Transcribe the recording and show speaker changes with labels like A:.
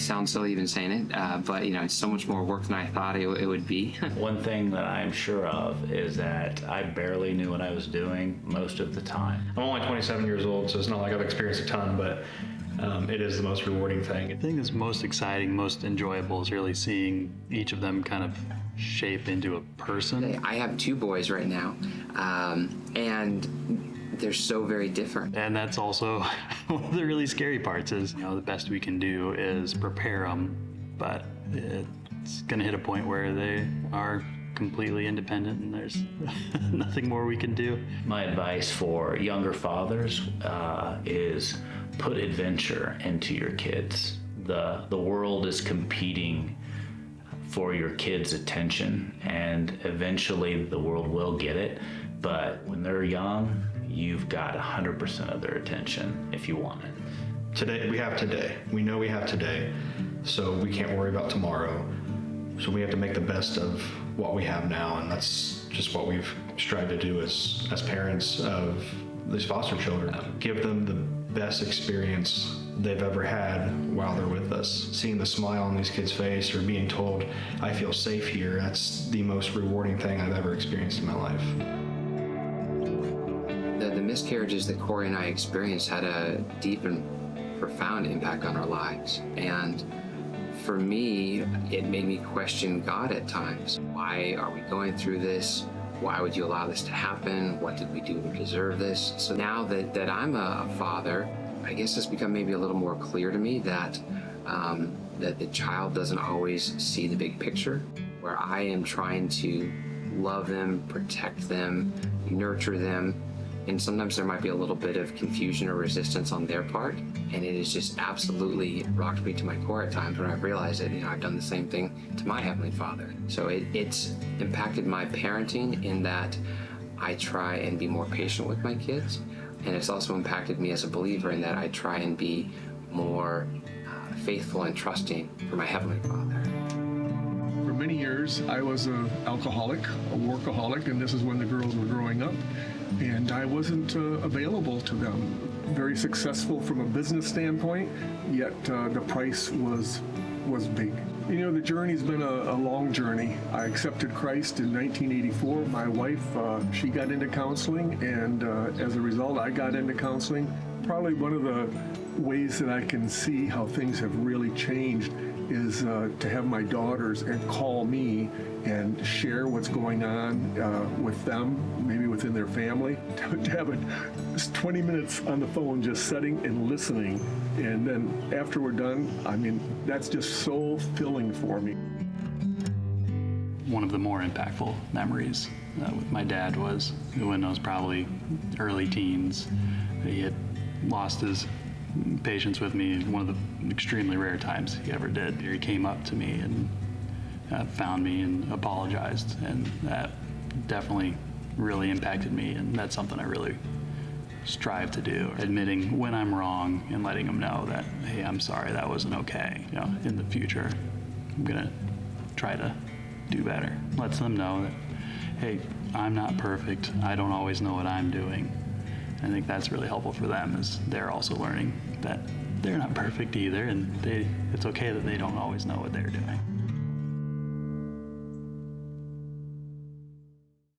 A: sounds silly even saying it, but it's so much more work than I thought it would be.
B: One thing that I'm sure of is that I barely knew what I was doing most of the time.
C: I'm only 27 years old, so it's not like I've experienced a ton, but it is the most rewarding thing.
D: The thing that's most exciting, most enjoyable is really seeing each of them kind of shape into a person.
A: I have 2 boys right now, and they're so very different.
D: And that's also one of the really scary parts is, the best we can do is prepare them, but it's going to hit a point where they are completely independent and there's nothing more we can do.
B: My advice for younger fathers is put adventure into your kids. The world is competing for your kids' attention, and eventually the world will get it. But when they're young, you've got 100% of their attention if you want it.
C: Today, we have today. We know we have today, so we can't worry about tomorrow. So we have to make the best of what we have now, and that's just what we've strived to do as parents of these foster children. Give them the best experience they've ever had while they're with us. Seeing the smile on these kids' face or being told, I feel safe here, that's the most rewarding thing I've ever experienced in my life.
A: The miscarriages that Corey and I experienced had a deep and profound impact on our lives. And for me, it made me question God at times. Why are we going through this? Why would you allow this to happen? What did we do to deserve this? So now that I'm a father, I guess it's become maybe a little more clear to me that that the child doesn't always see the big picture, where I am trying to love them, protect them, nurture them. And sometimes there might be a little bit of confusion or resistance on their part. And it has just absolutely rocked me to my core at times when I've realized that, I've done the same thing to my Heavenly Father. So it's impacted my parenting in that I try and be more patient with my kids. And it's also impacted me as a believer in that I try and be more faithful and trusting for my Heavenly Father.
E: For many years, I was an alcoholic, a workaholic, and this is when the girls were growing up. And I wasn't available to them. Very successful from a business standpoint, yet the price was big. The journey's been a long journey. I accepted Christ in 1984. My wife, she got into counseling, and as a result, I got into counseling. Probably one of the ways that I can see how things have really changed is to have my daughters and call me and share what's going on with them, maybe within their family. To have just 20 minutes on the phone just sitting and listening, and then after we're done, that's just so filling for me.
D: One of the more impactful memories with my dad was when I was probably early teens. He had lost his patience with me, one of the extremely rare times he ever did. He came up to me and found me and apologized, and that definitely really impacted me, and that's something I really strive to do, admitting when I'm wrong and letting them know that, hey, I'm sorry, that wasn't okay. In the future, I'm gonna try to do better. Lets them know that, hey, I'm not perfect, I don't always know what I'm doing. I think that's really helpful for them, is they're also learning that they're not perfect either, and it's okay that they don't always know what they're doing.